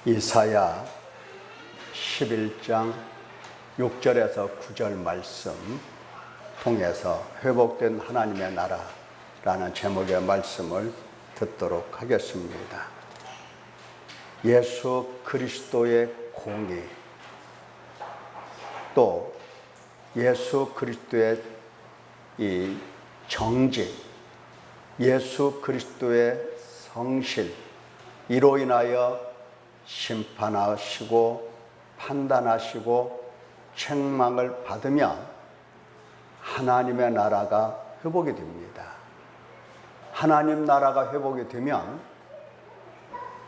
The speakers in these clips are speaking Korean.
이사야 11장 6절에서 9절 말씀 통해서 회복된 하나님의 나라라는 제목의 말씀을 듣도록 하겠습니다. 예수 그리스도의 공의, 또 예수 그리스도의 이 정직, 예수 그리스도의 성실, 이로 인하여 심판하시고 판단하시고 책망을 받으면 하나님의 나라가 회복이 됩니다. 하나님 나라가 회복이 되면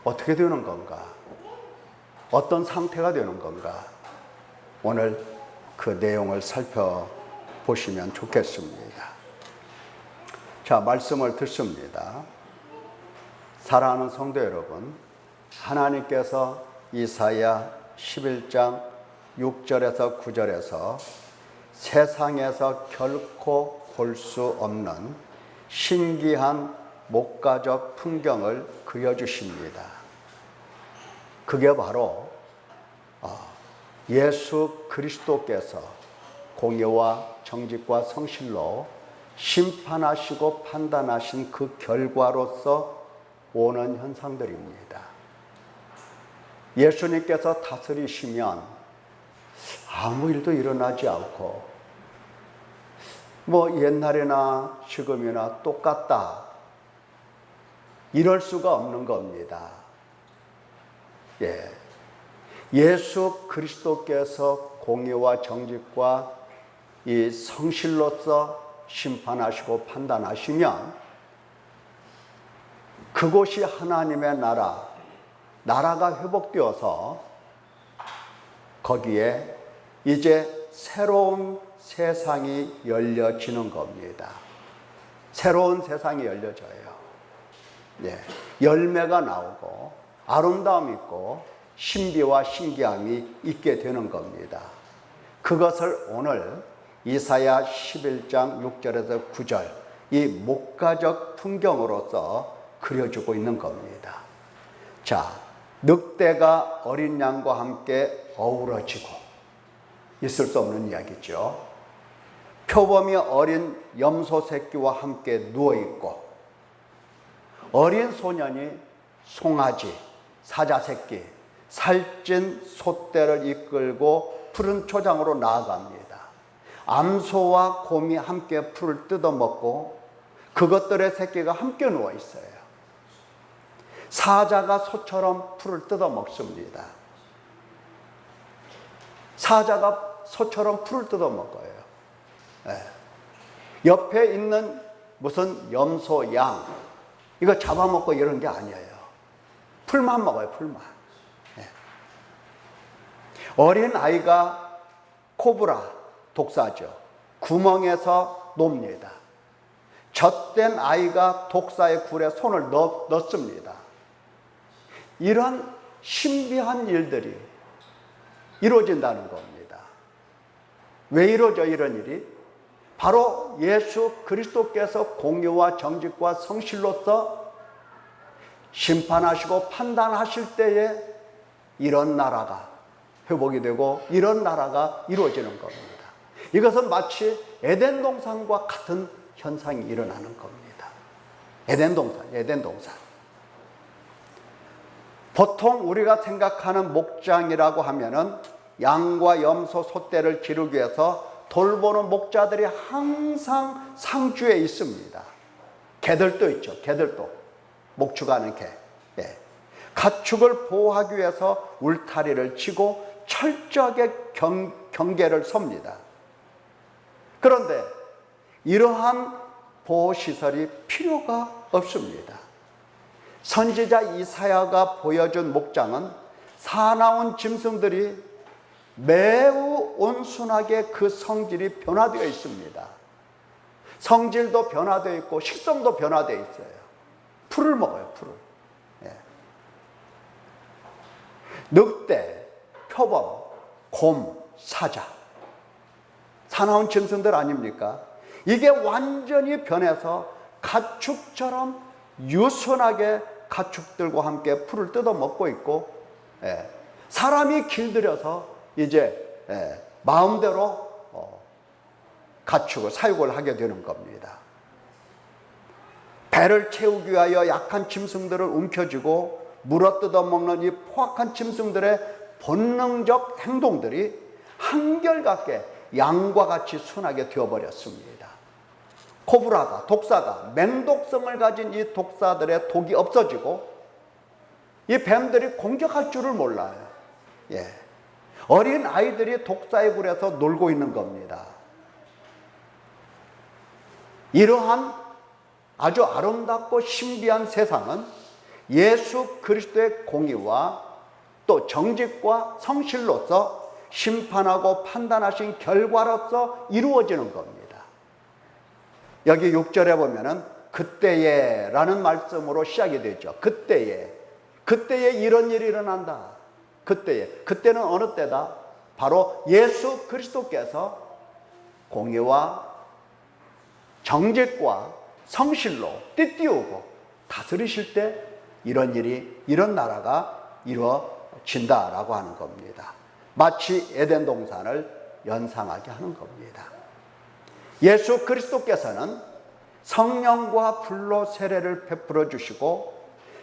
어떻게 되는 건가? 어떤 상태가 되는 건가? 오늘 그 내용을 살펴보시면 좋겠습니다. 자, 말씀을 듣습니다. 사랑하는 성도 여러분, 하나님께서 이사야 11장 6절에서 9절에서 세상에서 결코 볼 수 없는 신기한 목가적 풍경을 그려주십니다. 그게 바로 예수 그리스도께서 공의와 정직과 성실로 심판하시고 판단하신 그 결과로서 오는 현상들입니다. 예수님께서 다스리시면 아무 일도 일어나지 않고 옛날이나 지금이나 똑같다, 이럴 수가 없는 겁니다. 예수 그리스도께서 공의와 정직과 이 성실로서 심판하시고 판단하시면 그곳이 하나님의 나라가 회복되어서 거기에 이제 새로운 세상이 열려지는 겁니다. 새로운 세상이 열려져요. 열매가 나오고 아름다움이 있고 신비와 신기함이 있게 되는 겁니다. 그것을 오늘 이사야 11장 6절에서 9절 이 목가적 풍경으로서 그려주고 있는 겁니다. 자, 늑대가 어린 양과 함께 어우러지고 있을 수 없는 이야기죠. 표범이 어린 염소 새끼와 함께 누워있고 어린 소년이 송아지, 사자 새끼, 살찐 소떼를 이끌고 푸른 초장으로 나아갑니다. 암소와 곰이 함께 풀을 뜯어먹고 그것들의 새끼가 함께 누워있어요. 사자가 소처럼 풀을 뜯어먹습니다. 사자가 소처럼 풀을 뜯어먹어요. 옆에 있는 무슨 염소, 양 이거 잡아먹고 이런 게 아니에요. 풀만 먹어요, 풀만. 어린 아이가 코브라, 독사죠. 구멍에서 놉니다. 젖된 아이가 독사의 굴에 손을 넣습니다. 이런 신비한 일들이 이루어진다는 겁니다. 왜 이루어져 이런 일이? 바로 예수 그리스도께서 공의와 정직과 성실로서 심판하시고 판단하실 때에 이런 나라가 회복이 되고 이런 나라가 이루어지는 겁니다. 이것은 마치 에덴 동산과 같은 현상이 일어나는 겁니다. 에덴 동산. 보통 우리가 생각하는 목장이라고 하면은 양과 염소, 소떼를 기르기 위해서 돌보는 목자들이 항상 상주에 있습니다. 개들도 있죠. 개들도 목축하는 개. 가축을 보호하기 위해서 울타리를 치고 철저하게 경계를 섭니다. 그런데 이러한 보호시설이 필요가 없습니다. 선지자 이사야가 보여준 목장은 사나운 짐승들이 매우 온순하게 그 성질이 변화되어 있습니다. 성질도 변화되어 있고 식성도 변화되어 있어요. 풀을 먹어요, 풀을. 늑대, 표범, 곰, 사자, 사나운 짐승들 아닙니까? 이게 완전히 변해서 가축처럼 유순하게 가축들과 함께 풀을 뜯어 먹고 있고 사람이 길들여서 이제 마음대로 가축을 사육을 하게 되는 겁니다. 배를 채우기 위하여 약한 짐승들을 움켜쥐고 물어뜯어 먹는 이 포악한 짐승들의 본능적 행동들이 한결같게 양과 같이 순하게 되어버렸습니다. 코브라가, 독사가, 맹독성을 가진 이 독사들의 독이 없어지고 이 뱀들이 공격할 줄을 몰라요. 어린 아이들이 독사의 굴에서 놀고 있는 겁니다. 이러한 아주 아름답고 신비한 세상은 예수 그리스도의 공의와 또 정직과 성실로서 심판하고 판단하신 결과로서 이루어지는 겁니다. 여기 6절에 보면은 그때에 라는 말씀으로 시작이 되죠. 그때에 이런 일이 일어난다. 그때는 어느 때다? 바로 예수 그리스도께서 공의와 정직과 성실로 띠띠우고 다스리실 때 이런 나라가 이루어진다라고 하는 겁니다. 마치 에덴 동산을 연상하게 하는 겁니다. 예수 그리스도께서는 성령과 불로 세례를 베풀어 주시고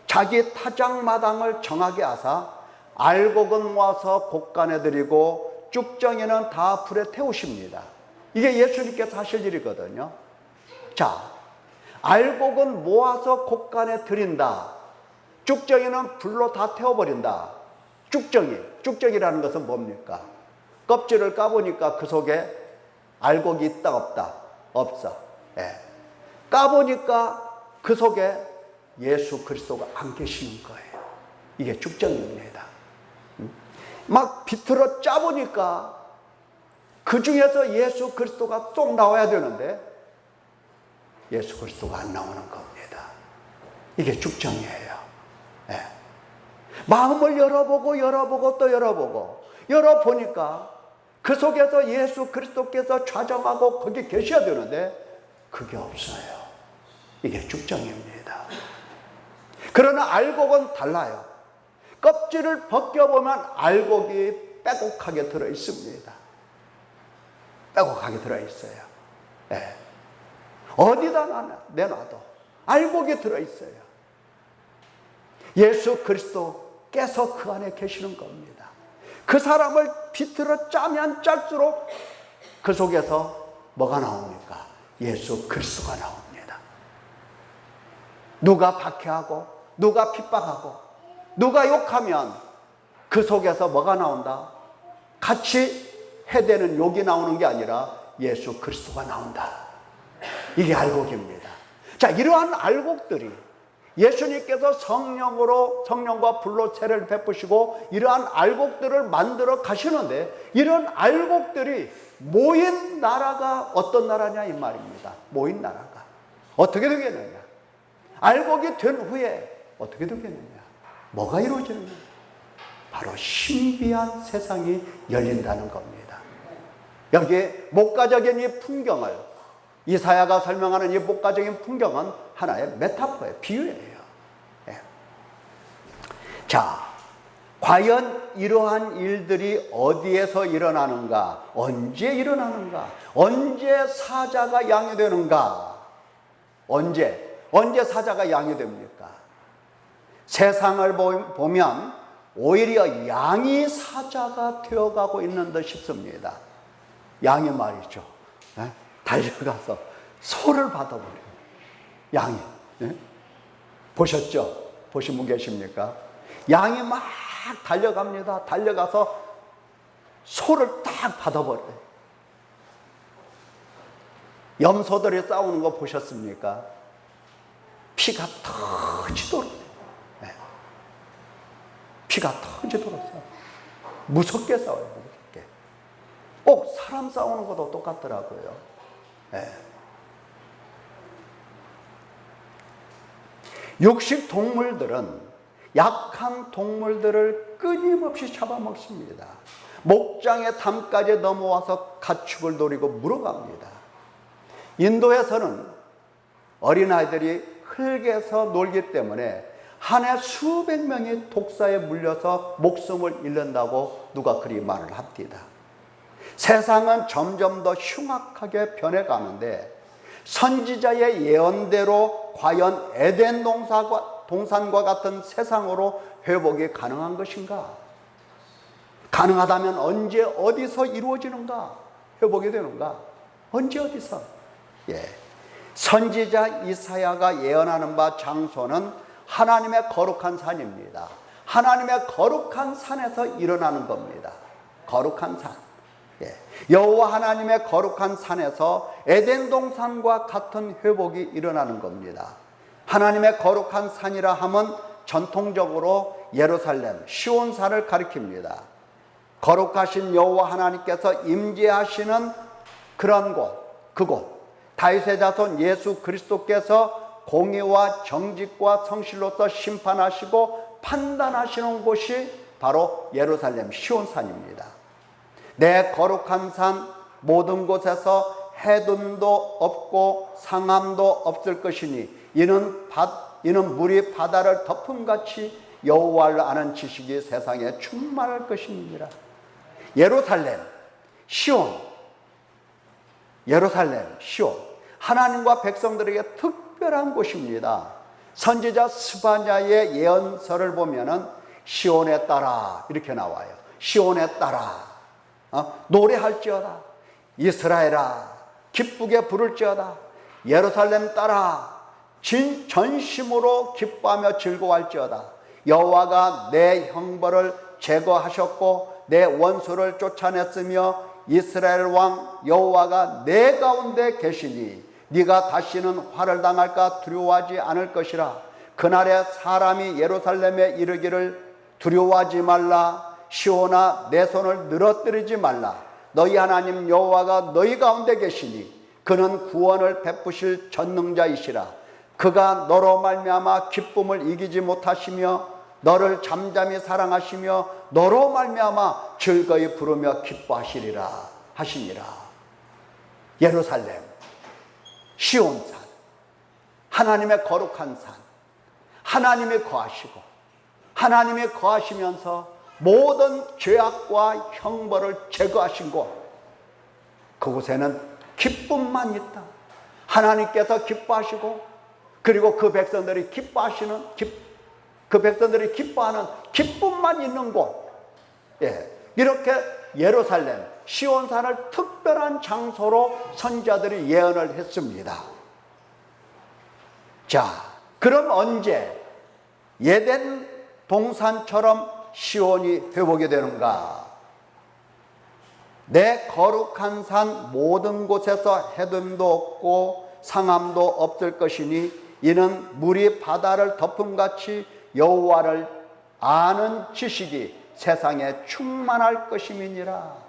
자기 타작마당을 정하게 하사 알곡은 모아서 곡간에 드리고 쭉정이는 다 불에 태우십니다. 이게 예수님께서 하실 일이거든요. 자, 알곡은 모아서 곡간에 드린다. 쭉정이는 불로 다 태워버린다. 쭉정이라는 것은 뭡니까? 껍질을 까보니까 그 속에 알곡이 있다 없다? 없어. 까보니까 그 속에 예수 그리스도가 안 계시는 거예요. 이게 쭉정입니다. 막 비틀어 짜보니까 그 중에서 예수 그리스도가 쏙 나와야 되는데 예수 그리스도가 안 나오는 겁니다. 이게 쭉정이에요. 마음을 열어보고 또 열어보니까 그 속에서 예수 그리스도께서 좌정하고 거기 계셔야 되는데 그게 없어요. 이게 쭉정입니다. 그러나 알곡은 달라요. 껍질을 벗겨보면 알곡이 빼곡하게 들어있습니다. 빼곡하게 들어있어요. 어디다 내놔도 알곡이 들어있어요. 예수 그리스도께서 그 안에 계시는 겁니다. 그 사람을 비틀어 짜면 짤수록 그 속에서 뭐가 나옵니까? 예수 그리스도가 나옵니다. 누가 박해하고 누가 핍박하고 누가 욕하면 그 속에서 뭐가 나온다? 같이 해대는 욕이 나오는 게 아니라 예수 그리스도가 나온다. 이게 알곡입니다. 자, 이러한 알곡들이 예수님께서 성령과 불로 세례를 베푸시고 이러한 알곡들을 만들어 가시는데 이런 알곡들이 모인 나라가 어떤 나라냐 이 말입니다. 모인 나라가 어떻게 되겠느냐? 알곡이 된 후에 어떻게 되겠느냐? 뭐가 이루어지느냐? 바로 신비한 세상이 열린다는 겁니다. 여기에 목가적인 이 풍경을 이사야가 설명하는 이 목가적인 풍경은 하나의 메타포예요. 비유예요. 자, 과연 이러한 일들이 어디에서 일어나는가? 언제 일어나는가? 언제 사자가 양육되는가? 언제 사자가 양육됩니까? 세상을 보면 오히려 양이 사자가 되어가고 있는 듯 싶습니다. 양이 말이죠. 달려가서 소를 받아버려요. 양이. 보셨죠? 보신 분 계십니까? 양이 막 달려갑니다. 달려가서 소를 딱 받아버려요. 염소들이 싸우는 거 보셨습니까? 피가 터지도록. 피가 터지도록 싸워요. 무섭게 싸워요. 무섭게. 꼭 사람 싸우는 것도 똑같더라고요. 육식 동물들은 약한 동물들을 끊임없이 잡아먹습니다. 목장의 담까지 넘어와서 가축을 노리고 물어갑니다. 인도에서는 어린아이들이 흙에서 놀기 때문에 한 해 수백 명이 독사에 물려서 목숨을 잃는다고 누가 그리 말을 합니다. 세상은 점점 더 흉악하게 변해가는데 선지자의 예언대로 과연 에덴 동산과 같은 세상으로 회복이 가능한 것인가? 가능하다면 언제 어디서 이루어지는가? 회복이 되는가? 언제 어디서? 선지자 이사야가 예언하는 바 장소는 하나님의 거룩한 산입니다. 하나님의 거룩한 산에서 일어나는 겁니다. 거룩한 산. 여호와 하나님의 거룩한 산에서 에덴 동산과 같은 회복이 일어나는 겁니다. 하나님의 거룩한 산이라 함은 전통적으로 예루살렘, 시온산을 가리킵니다. 거룩하신 여호와 하나님께서 임재하시는 그런 곳, 그곳, 다윗의 자손 예수 그리스도께서 공의와 정직과 성실로서 심판하시고 판단하시는 곳이 바로 예루살렘 시온산입니다. 내 거룩한 산 모든 곳에서 해둠도 없고 상함도 없을 것이니 이는 물이 바다를 덮음같이 여호와를 아는 지식이 세상에 충만할 것이니라. 예루살렘 시온, 예루살렘 시온, 하나님과 백성들에게 특별한 곳입니다. 선지자 스바냐의 예언서를 보면은 시온에 따라 이렇게 나와요. 시온에 따라 노래할지어다. 이스라엘아 기쁘게 부를지어다. 예루살렘 따라 전심으로 기뻐하며 즐거워할지어다. 여호와가 내 형벌을 제거하셨고 내 원수를 쫓아냈으며 이스라엘 왕 여호와가 내 가운데 계시니 네가 다시는 화를 당할까 두려워하지 않을 것이라. 그날에 사람이 예루살렘에 이르기를 두려워하지 말라. 시온아 내 손을 늘어뜨리지 말라. 너희 하나님 여호와가 너희 가운데 계시니 그는 구원을 베푸실 전능자이시라. 그가 너로 말미암아 기쁨을 이기지 못하시며 너를 잠잠히 사랑하시며 너로 말미암아 즐거이 부르며 기뻐하시리라 하시니라. 예루살렘 시온산, 하나님의 거룩한 산, 하나님이 거하시고 하나님이 거하시면서 모든 죄악과 형벌을 제거하신 곳, 그곳에는 기쁨만 있다. 하나님께서 기뻐하시고 그리고 그 백성들이 기뻐하는 기쁨만 있는 곳. 이렇게 예루살렘 시온산을 특별한 장소로 선지자들이 예언을 했습니다. 자, 그럼 언제 에덴 동산처럼 시온이 회복이 되는가? 내 거룩한 산 모든 곳에서 해됨도 없고 상함도 없을 것이니 이는 물이 바다를 덮음같이 여호와를 아는 지식이 세상에 충만할 것임이니라.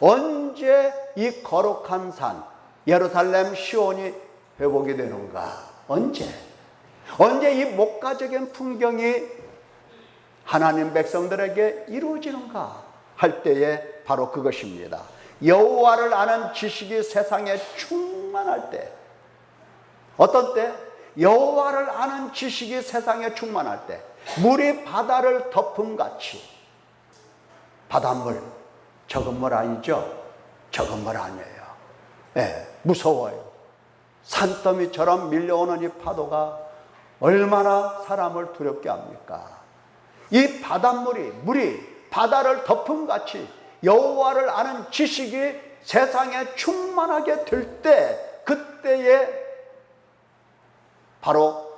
언제 이 거룩한 산 예루살렘 시온이 회복이 되는가? 언제 이 목가적인 풍경이 하나님 백성들에게 이루어지는가 할 때에 바로 그것입니다. 여호와를 아는 지식이 세상에 충만할 때. 어떤 때? 여호와를 아는 지식이 세상에 충만할 때. 물이 바다를 덮음같이. 바닷물 적은 물 아니죠? 적은 물 아니에요. 무서워요. 산더미처럼 밀려오는 이 파도가 얼마나 사람을 두렵게 합니까? 이 물이 바다를 덮음같이 여호와를 아는 지식이 세상에 충만하게 될 때, 그때에 바로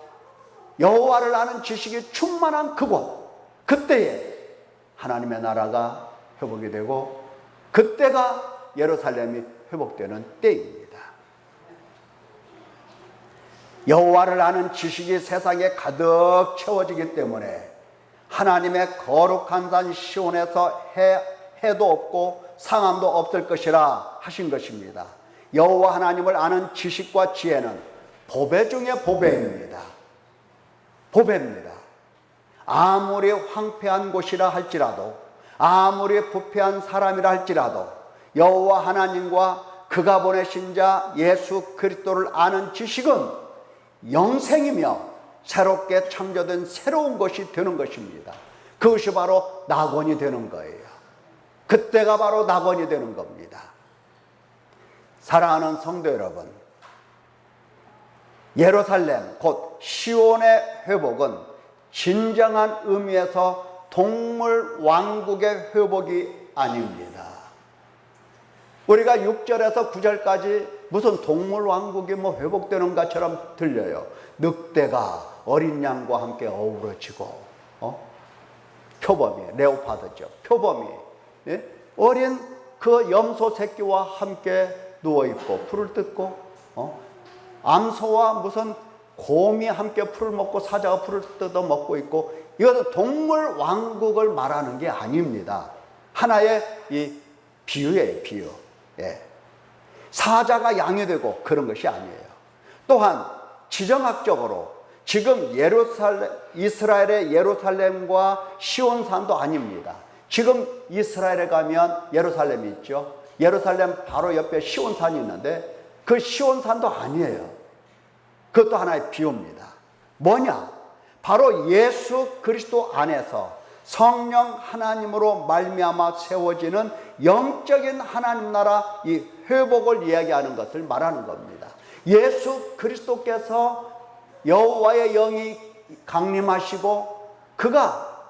여호와를 아는 지식이 충만한 그곳, 그때에 하나님의 나라가 회복이 되고 그때가 예루살렘이 회복되는 때입니다. 여호와를 아는 지식이 세상에 가득 채워지기 때문에 하나님의 거룩한 산 시온에서 해도 없고 상함도 없을 것이라 하신 것입니다. 여호와 하나님을 아는 지식과 지혜는 보배 중에 보배입니다. 보배입니다. 아무리 황폐한 곳이라 할지라도, 아무리 부패한 사람이라 할지라도 여호와 하나님과 그가 보내신 자 예수 그리스도를 아는 지식은 영생이며 새롭게 창조된 새로운 것이 되는 것입니다. 그것이 바로 낙원이 되는 거예요. 그때가 바로 낙원이 되는 겁니다. 사랑하는 성도 여러분, 예루살렘 곧 시온의 회복은 진정한 의미에서 동물 왕국의 회복이 아닙니다. 우리가 6절에서 9절까지 무슨 동물 왕국이 뭐 회복되는 것처럼 들려요. 늑대가 어린 양과 함께 어우러지고, 표범이, 레오파드죠. 표범이, 예? 어린 그 염소 새끼와 함께 누워있고, 풀을 뜯고, 암소와 무슨 곰이 함께 풀을 먹고 사자가 풀을 뜯어 먹고 있고, 이것은 동물 왕국을 말하는 게 아닙니다. 하나의 이 비유예요, 비유. 예. 사자가 양이 되고 그런 것이 아니에요. 또한 지정학적으로 지금 이스라엘의 예루살렘과 시온산도 아닙니다. 지금 이스라엘에 가면 예루살렘이 있죠. 예루살렘 바로 옆에 시온산이 있는데 그 시온산도 아니에요. 그것도 하나의 비유입니다. 뭐냐? 바로 예수 그리스도 안에서 성령 하나님으로 말미암아 세워지는 영적인 하나님 나라 이 회복을 이야기하는 것을 말하는 겁니다. 예수 그리스도께서 여호와의 영이 강림하시고 그가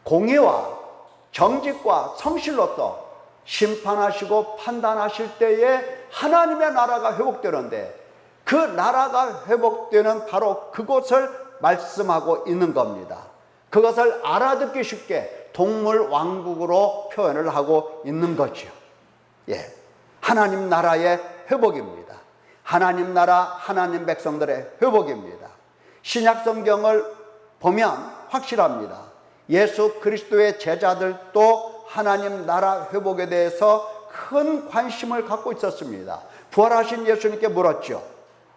공의와 정직과 성실로서 심판하시고 판단하실 때에 하나님의 나라가 회복되는데 그 나라가 회복되는 바로 그곳을 말씀하고 있는 겁니다. 그것을 알아듣기 쉽게 동물 왕국으로 표현을 하고 있는 거죠. 예, 하나님 나라의 회복입니다. 하나님 나라, 하나님 백성들의 회복입니다. 신약 성경을 보면 확실합니다. 예수 그리스도의 제자들도 하나님 나라 회복에 대해서 큰 관심을 갖고 있었습니다. 부활하신 예수님께 물었죠.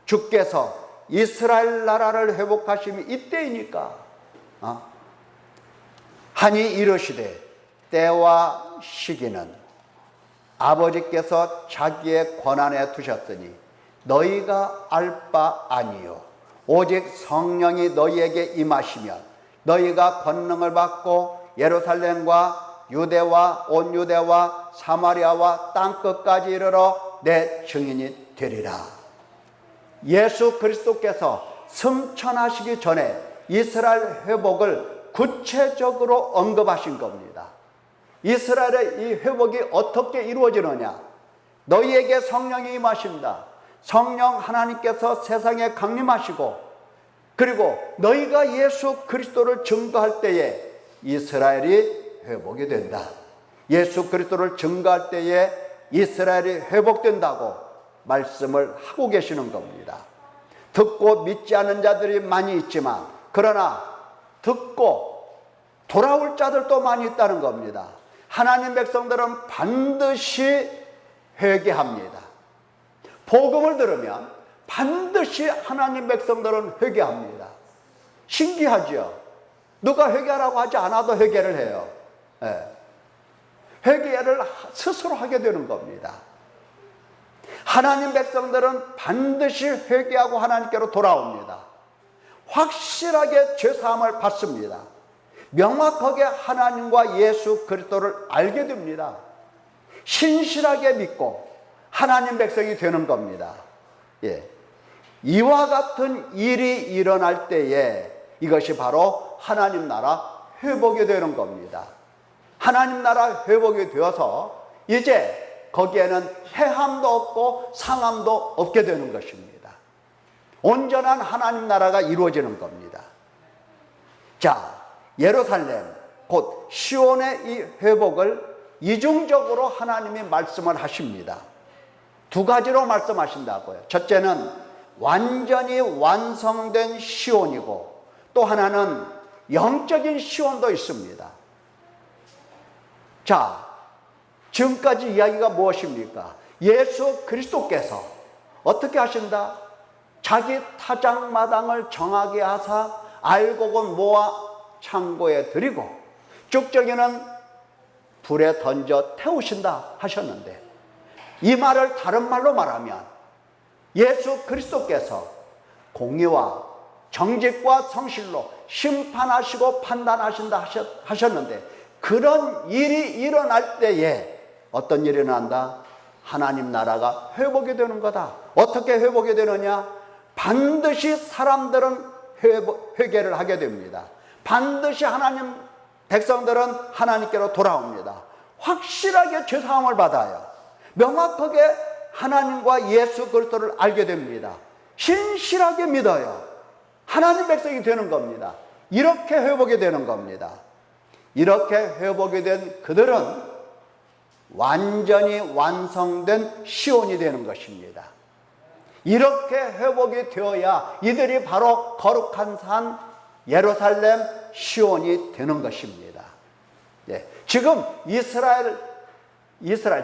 주께서 이스라엘 나라를 회복하심이 이때이니까 하니 이르시되 때와 시기는 아버지께서 자기의 권한에 두셨으니 너희가 알 바 아니요 오직 성령이 너희에게 임하시면 너희가 권능을 받고 예루살렘과 유대와 온 유대와 사마리아와 땅끝까지 이르러 내 증인이 되리라. 예수 그리스도께서 승천하시기 전에 이스라엘 회복을 구체적으로 언급하신 겁니다. 이스라엘의 이 회복이 어떻게 이루어지느냐? 너희에게 성령이 임하신다. 성령 하나님께서 세상에 강림하시고 그리고 너희가 예수 그리스도를 증거할 때에 이스라엘이 회복이 된다. 예수 그리스도를 증거할 때에 이스라엘이 회복된다고 말씀을 하고 계시는 겁니다. 듣고 믿지 않는 자들이 많이 있지만 그러나 듣고 돌아올 자들도 많이 있다는 겁니다. 하나님 백성들은 반드시 회개합니다. 복음을 들으면 반드시 하나님 백성들은 회개합니다. 신기하죠? 누가 회개하라고 하지 않아도 회개를 해요. 네. 회개를 스스로 하게 되는 겁니다. 하나님 백성들은 반드시 회개하고 하나님께로 돌아옵니다. 확실하게 죄사함을 받습니다. 명확하게 하나님과 예수 그리스도를 알게 됩니다. 신실하게 믿고 하나님 백성이 되는 겁니다. 예. 이와 같은 일이 일어날 때에 이것이 바로 하나님 나라 회복이 되는 겁니다. 하나님 나라 회복이 되어서 이제 거기에는 해함도 없고 상함도 없게 되는 것입니다. 온전한 하나님 나라가 이루어지는 겁니다. 자, 예루살렘 곧 시온의 이 회복을 이중적으로 하나님이 말씀을 하십니다. 두 가지로 말씀하신다고요. 첫째는 완전히 완성된 시온이고 또 하나는 영적인 시온도 있습니다. 자, 지금까지 이야기가 무엇입니까? 예수 그리스도께서 어떻게 하신다? 자기 타작마당을 정하게 하사 알곡은 모아 창고에 들이고 쭉정이는 불에 던져 태우신다 하셨는데 이 말을 다른 말로 말하면 예수 그리스도께서 공의와 정직과 성실로 심판하시고 판단하신다 하셨는데, 그런 일이 일어날 때에 어떤 일이 일어난다? 하나님 나라가 회복이 되는 거다. 어떻게 회복이 되느냐? 반드시 사람들은 회개를 하게 됩니다. 반드시 하나님 백성들은 하나님께로 돌아옵니다. 확실하게 죄사함을 받아요. 명확하게 하나님과 예수 그리스도를 알게 됩니다. 신실하게 믿어요. 하나님 백성이 되는 겁니다. 이렇게 회복이 되는 겁니다. 이렇게 회복이 된 그들은 완전히 완성된 시온이 되는 것입니다. 이렇게 회복이 되어야 이들이 바로 거룩한 산 예루살렘 시온이 되는 것입니다. 예. 지금 이스라엘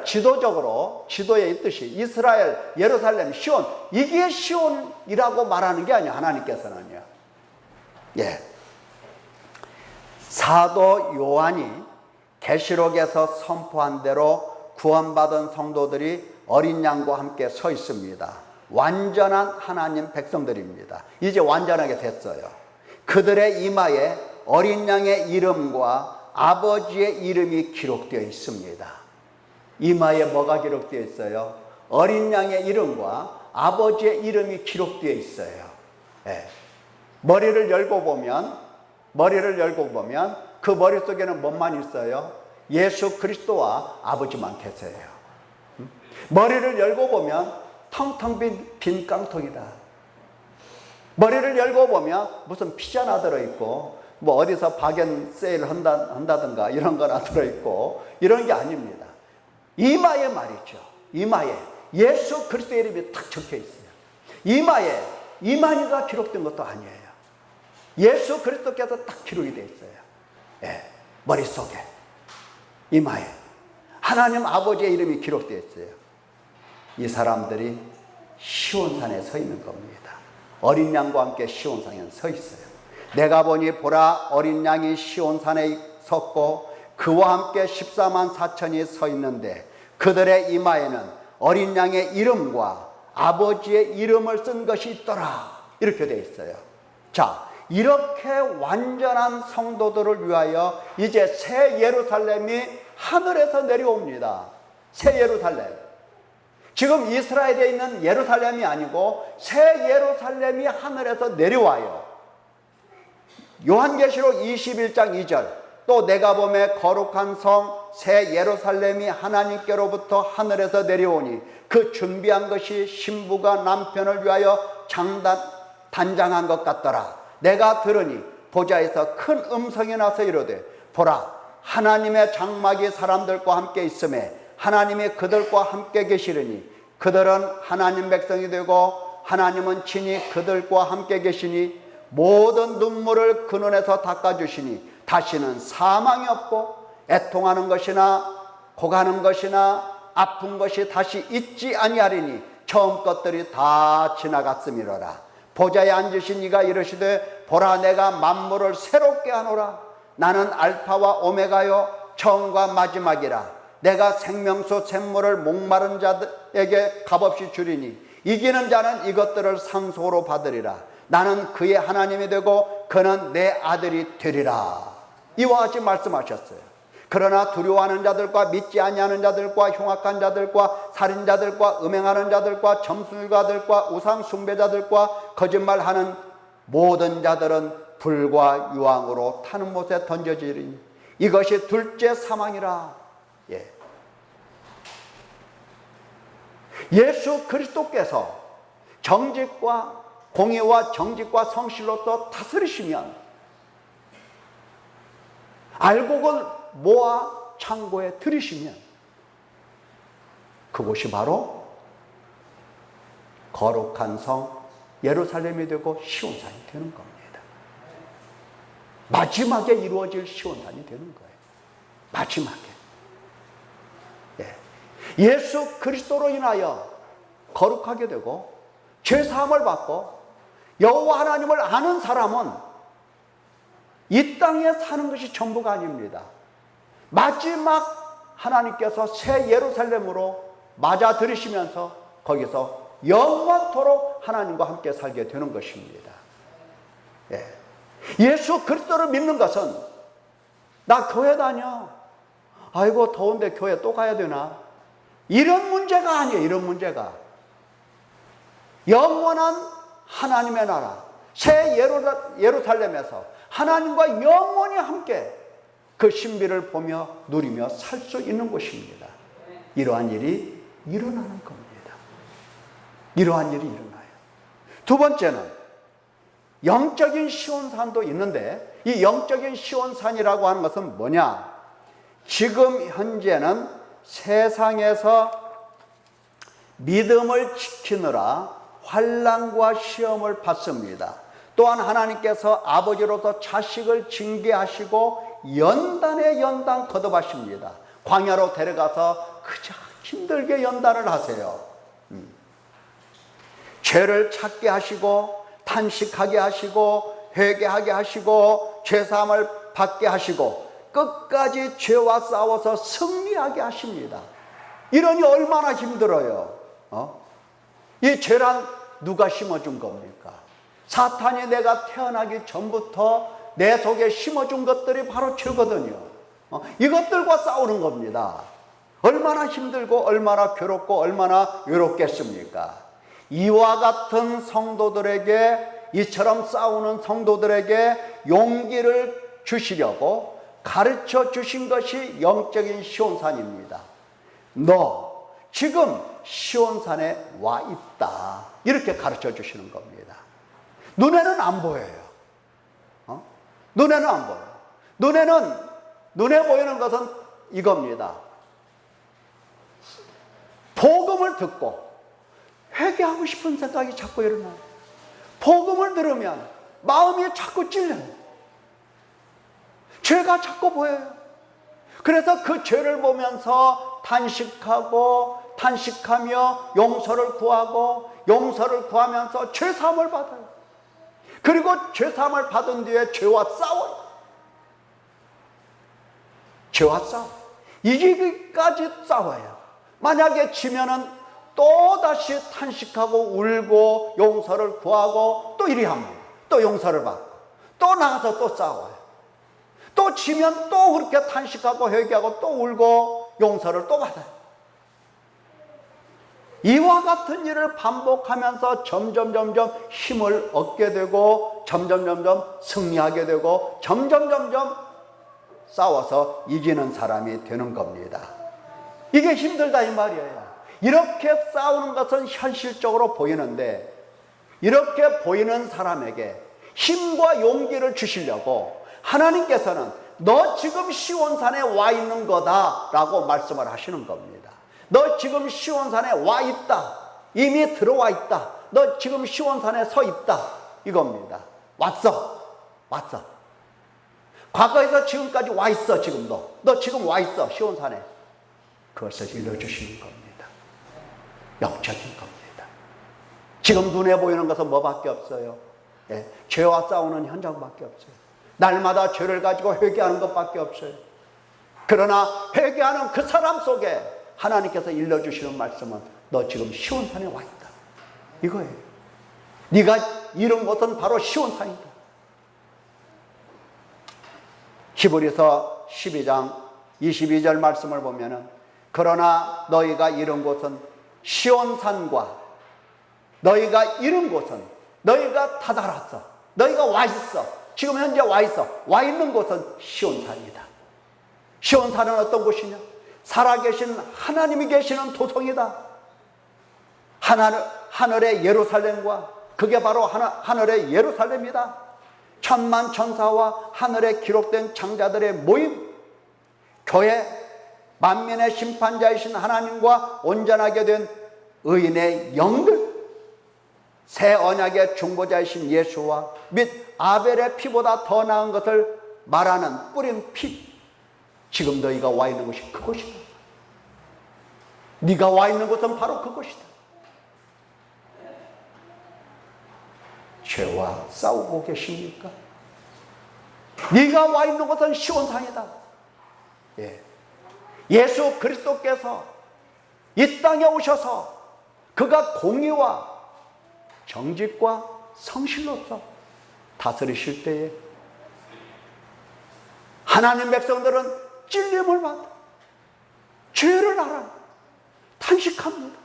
지도적으로 지도에 있듯이 이스라엘 예루살렘 시온, 이게 시온이라고 말하는 게 아니에요. 하나님께서는요. 예. 사도 요한이 계시록에서 선포한 대로 구원받은 성도들이 어린 양과 함께 서 있습니다. 완전한 하나님 백성들입니다. 이제 완전하게 됐어요. 그들의 이마에 어린 양의 이름과 아버지의 이름이 기록되어 있습니다. 이마에 뭐가 기록되어 있어요? 어린 양의 이름과 아버지의 이름이 기록되어 있어요. 예. 머리를 열고 보면 그 머릿속에는 뭐만 있어요? 예수 그리스도와 아버지만 계세요. 머리를 열고 보면 텅텅 빈 깡통이다. 머리를 열고 보면 무슨 피자나 들어있고 뭐 어디서 박연 세일 한다든가 이런 거나 들어있고 이런 게 아닙니다. 이마에 말이죠. 이마에 예수 그리스도의 이름이 탁 적혀 있어요. 이마에 이만희가 기록된 것도 아니에요. 예수 그리스도께서 딱 기록이 되어 있어요. 예, 머릿속에, 이마에 하나님 아버지의 이름이 기록되어 있어요. 이 사람들이 시온산에 서 있는 겁니다. 어린 양과 함께 시온산에 서 있어요. 내가 보니 보라, 어린 양이 시온산에 섰고 그와 함께 14만 4천이 서 있는데 그들의 이마에는 어린 양의 이름과 아버지의 이름을 쓴 것이 있더라. 이렇게 되어 있어요. 자, 이렇게 완전한 성도들을 위하여 이제 새 예루살렘이 하늘에서 내려옵니다. 새 예루살렘. 지금 이스라엘에 있는 예루살렘이 아니고 새 예루살렘이 하늘에서 내려와요. 요한계시록 21장 2절, 또 내가 보매 거룩한 성 새 예루살렘이 하나님께로부터 하늘에서 내려오니 그 준비한 것이 신부가 남편을 위하여 단장한 것 같더라. 내가 들으니 보좌에서 큰 음성이 나서 이르되 보라, 하나님의 장막이 사람들과 함께 있음에 하나님이 그들과 함께 계시리니 그들은 하나님 백성이 되고 하나님은 친히 그들과 함께 계시니 모든 눈물을 그 눈에서 닦아주시니 다시는 사망이 없고 애통하는 것이나 고가는 것이나 아픈 것이 다시 있지 아니하리니 처음 것들이 다 지나갔음이로라. 보좌에 앉으신 이가 이르시되 보라, 내가 만물을 새롭게 하노라. 나는 알파와 오메가요 처음과 마지막이라. 내가 생명수 샘물을 목마른 자들에게 값없이 주리니 이기는 자는 이것들을 상속으로 받으리라. 나는 그의 하나님이 되고 그는 내 아들이 되리라. 이와 같이 말씀하셨어요. 그러나 두려워하는 자들과 믿지 아니하는 자들과 흉악한 자들과 살인자들과 음행하는 자들과 점술가들과 우상 숭배자들과 거짓말하는 모든 자들은 불과 유황으로 타는 못에 던져지리니 이것이 둘째 사망이라. 예. 예수 그리스도께서 정직과 공의와 정직과 성실로서 다스리시면 알곡을 모아 창고에 들이시면 그곳이 바로 거룩한 성 예루살렘이 되고 시온산이 되는 겁니다. 마지막에 이루어질 시온산이 되는 거예요. 마지막에. 예. 예수 그리스도로 인하여 거룩하게 되고 죄사함을 받고 여호와 하나님을 아는 사람은 이 땅에 사는 것이 전부가 아닙니다. 마지막 하나님께서 새 예루살렘으로 맞아들이시면서 거기서 영원토록 하나님과 함께 살게 되는 것입니다. 예수 그리스도를 믿는 것은 나 교회 다녀. 아이고 더운데 교회 또 가야 되나? 이런 문제가 아니에요. 이런 문제가. 영원한 하나님의 나라, 새 예루살렘에서 하나님과 영원히 함께 그 신비를 보며 누리며 살 수 있는 곳입니다. 이러한 일이 일어나는 겁니다. 이러한 일이 일어나요. 두 번째는 영적인 시온산도 있는데, 이 영적인 시온산이라고 하는 것은 뭐냐? 지금 현재는 세상에서 믿음을 지키느라 환난과 시험을 받습니다. 또한 하나님께서 아버지로서 자식을 징계하시고 연단에 연단 거듭하십니다. 광야로 데려가서 그저 힘들게 연단을 하세요. 죄를 찾게 하시고 탄식하게 하시고 회개하게 하시고 죄사함을 받게 하시고 끝까지 죄와 싸워서 승리하게 하십니다. 이러니 얼마나 힘들어요. 이 죄란 누가 심어준 겁니까? 사탄이 내가 태어나기 전부터 내 속에 심어준 것들이 바로 죄거든요. 이것들과 싸우는 겁니다. 얼마나 힘들고 얼마나 괴롭고 얼마나 외롭겠습니까? 이와 같은 성도들에게, 이처럼 싸우는 성도들에게 용기를 주시려고 가르쳐 주신 것이 영적인 시온산입니다. 너 지금 시온산에 와 있다. 이렇게 가르쳐 주시는 겁니다. 눈에는 안 보여요. 눈에는 안 보여요. 눈에 보이는 것은 이겁니다. 복음을 듣고 회개하고 싶은 생각이 자꾸 일어나요. 복음을 들으면 마음이 자꾸 찔려요. 죄가 자꾸 보여요. 그래서 그 죄를 보면서 탄식하며 용서를 구하고, 용서를 구하면서 죄사함을 받아요. 그리고 죄사함을 받은 뒤에 죄와 싸워요. 죄와 싸워. 이기기까지 싸워요. 만약에 지면은 또다시 탄식하고 울고 용서를 구하고 또 이리 합니다. 또 용서를 받고 또 나가서 또 싸워요. 또 지면 또 그렇게 탄식하고 회개하고 또 울고 용서를 또 받아요. 이와 같은 일을 반복하면서 점점 힘을 얻게 되고 점점 승리하게 되고 점점 싸워서 이기는 사람이 되는 겁니다. 이게 힘들다 이 말이에요. 이렇게 싸우는 것은 현실적으로 보이는데, 이렇게 보이는 사람에게 힘과 용기를 주시려고 하나님께서는 너 지금 시온산에 와 있는 거다 라고 말씀을 하시는 겁니다. 너 지금 시온산에 와 있다. 이미 들어와 있다. 너 지금 시온산에 서 있다. 이겁니다. 왔어. 과거에서 지금까지 와 있어. 지금도 너 지금 와 있어. 시온산에. 그것을 일러주시는 겁니다. 영적인 겁니다. 지금 눈에 보이는 것은 뭐밖에 없어요? 죄와 싸우는 현장밖에 없어요. 날마다 죄를 가지고 회개하는 것밖에 없어요. 그러나 회개하는 그 사람 속에 하나님께서 일러주시는 말씀은 너 지금 시온산에 와 있다. 이거예요. 네가 이런 곳은 바로 시온산이다. 히브리서 12장 22절 말씀을 보면은, 그러나 너희가 이런 곳은 시온산과 너희가 이런 곳은, 너희가 다다랐어. 너희가 와 있어. 지금 현재 와 있어. 와 있는 곳은 시온산이다. 시온산은 어떤 곳이냐? 살아계신 하나님이 계시는 도성이다. 하늘의 예루살렘과, 그게 바로 하늘의 예루살렘이다. 천만 천사와 하늘에 기록된 장자들의 모임, 교회, 만민의 심판자이신 하나님과 온전하게 된 의인의 영들, 새 언약의 중보자이신 예수와 및 아벨의 피보다 더 나은 것을 말하는 뿌린 피, 지금 너희가 와 있는 곳이 그곳이다. 네가 와 있는 곳은 바로 그곳이다. 죄와 싸우고 계십니까? 네가 와 있는 곳은 시온산이다. 예수 그리스도께서 이 땅에 오셔서 그가 공의와 정직과 성실로서 다스리실 때에 하나님 백성들은 찔림을 받아 죄를 알아 탄식합니다.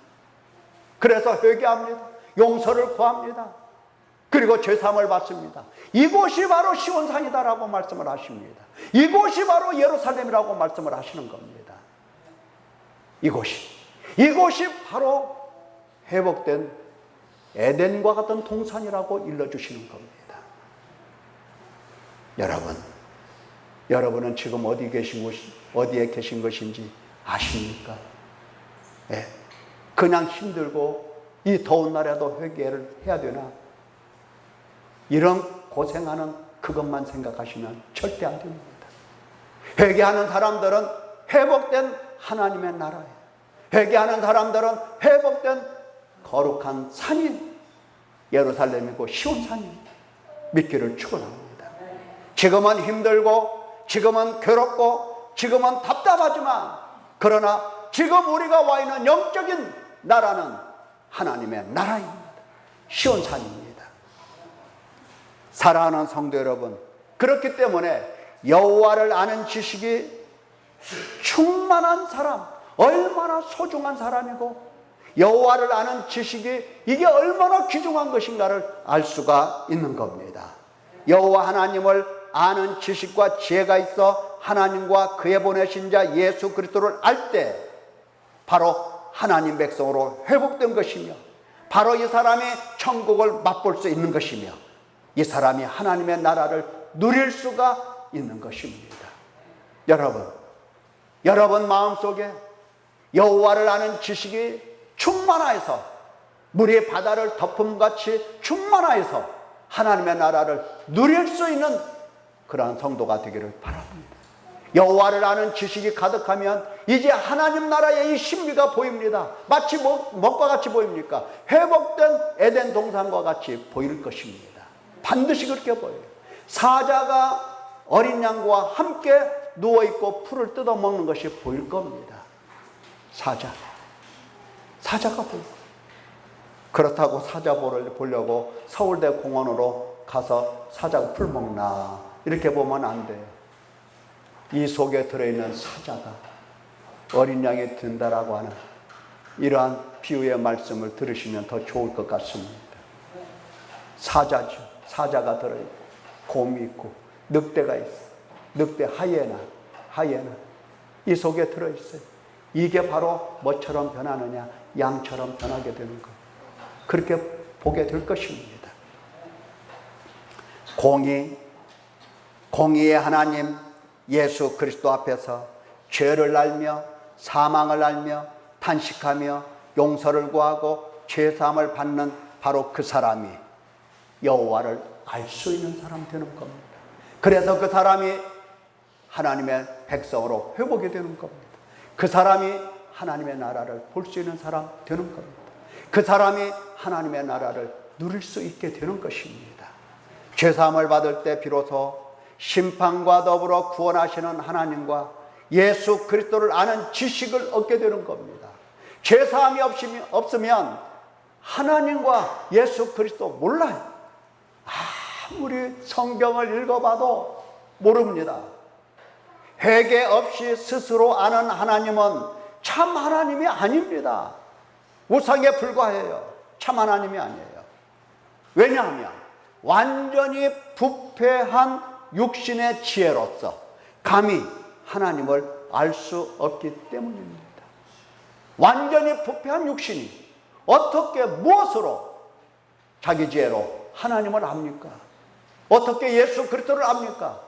그래서 회개합니다. 용서를 구합니다. 그리고 죄사함을 받습니다. 이곳이 바로 시온산이다라고 말씀을 하십니다. 이곳이 바로 예루살렘이라고 말씀을 하시는 겁니다. 이곳이 바로 회복된 에덴과 같은 동산이라고 일러주시는 겁니다. 여러분은 지금 어디에 계신 것인지 아십니까? 네. 그냥 힘들고 이 더운 날에도 회개를 해야 되나? 이런 고생하는 그것만 생각하시면 절대 안 됩니다. 회개하는 사람들은 회복된 하나님의 나라예요. 회개하는 사람들은 회복된 거룩한 산이 예루살렘이고 시온산입니다. 믿기를 축원합니다. 지금은 힘들고 지금은 괴롭고 지금은 답답하지만 그러나 지금 우리가 와 있는 영적인 나라는 하나님의 나라입니다. 시온산입니다. 사랑하는 성도 여러분, 그렇기 때문에 여호와를 아는 지식이 충만한 사람, 얼마나 소중한 사람이고 여호와를 아는 지식이 이게 얼마나 귀중한 것인가를 알 수가 있는 겁니다. 여호와 하나님을 아는 지식과 지혜가 있어 하나님과 그의 보내신 자 예수 그리스도를 알 때 바로 하나님 백성으로 회복된 것이며 바로 이 사람이 천국을 맛볼 수 있는 것이며 이 사람이 하나님의 나라를 누릴 수가 있는 것입니다. 여러분 마음속에 여호와를 아는 지식이 충만하여서 물이 바다를 덮음같이 충만하여서 하나님의 나라를 누릴 수 있는 그러한 성도가 되기를 바랍니다. 여호와를 아는 지식이 가득하면 이제 하나님 나라의 이 신비가 보입니다. 마치 무엇과 같이 보입니까? 회복된 에덴 동산과 같이 보일 것입니다. 반드시 그렇게 보여요. 사자가 어린 양과 함께 누워있고 풀을 뜯어먹는 것이 보일 겁니다. 사자가 보여요. 그렇다고 사자보를 보려고 서울대 공원으로 가서 사자가 풀 먹나 이렇게 보면 안 돼요. 이 속에 들어있는 사자가 어린 양이 든다라고 하는 이러한 비유의 말씀을 들으시면 더 좋을 것 같습니다. 사자죠. 사자가 들어있고 곰이 있고 늑대가 있어요. 늑대, 하이에나 이 속에 들어있어요. 이게 바로 뭐처럼 변하느냐? 양처럼 변하게 되는 것. 그렇게 보게 될 것입니다. 공의의 하나님 예수 그리스도 앞에서 죄를 알며 사망을 알며 탄식하며 용서를 구하고 죄사함을 받는 바로 그 사람이 여호와를 알 수 있는 사람 되는 겁니다. 그래서 그 사람이 하나님의 백성으로 회복이 되는 겁니다. 그 사람이 하나님의 나라를 볼 수 있는 사람 되는 겁니다. 그 사람이 하나님의 나라를 누릴 수 있게 되는 것입니다. 죄사함을 받을 때 비로소 심판과 더불어 구원하시는 하나님과 예수 그리스도를 아는 지식을 얻게 되는 겁니다. 죄사함이 없으면 하나님과 예수 그리스도 몰라요. 아무리 성경을 읽어봐도 모릅니다. 회개 없이 스스로 아는 하나님은 참 하나님이 아닙니다. 우상에 불과해요. 참 하나님이 아니에요. 왜냐하면 완전히 부패한 육신의 지혜로서 감히 하나님을 알 수 없기 때문입니다. 완전히 부패한 육신이 어떻게 무엇으로 자기 지혜로 하나님을 압니까? 어떻게 예수 그리스도를 압니까?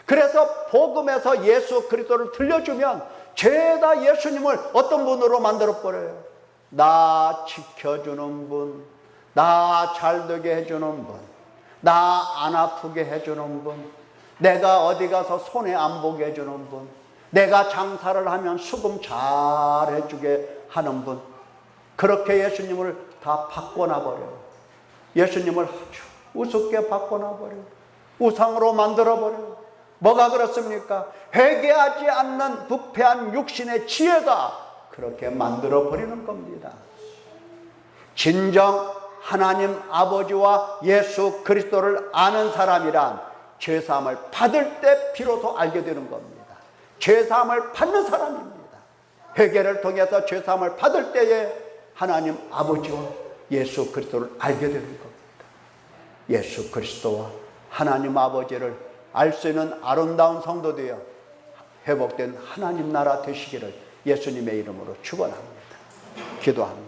그래서 복음에서 예수 그리스도를 들려주면 죄다 예수님을 어떤 분으로 만들어버려요? 나 지켜주는 분, 나 잘되게 해주는 분, 나 안 아프게 해주는 분, 내가 어디 가서 손해 안 보게 해주는 분, 내가 장사를 하면 수금 잘 해주게 하는 분, 그렇게 예수님을 다 바꿔놔버려요. 예수님을 아주 우습게 바꿔놔버려요. 우상으로 만들어버려요. 뭐가 그렇습니까? 회개하지 않는 부패한 육신의 지혜가 그렇게 만들어버리는 겁니다. 진정 하나님 아버지와 예수 그리스도를 아는 사람이란 죄사함을 받을 때 비로소 알게 되는 겁니다. 죄사함을 받는 사람입니다. 회개를 통해서 죄사함을 받을 때에 하나님 아버지와 예수 그리스도를 알게 되는 겁니다. 예수 그리스도와 하나님 아버지를 알 수 있는 아름다운 성도 되어 회복된 하나님 나라 되시기를 예수님의 이름으로 축원합니다. 기도합니다.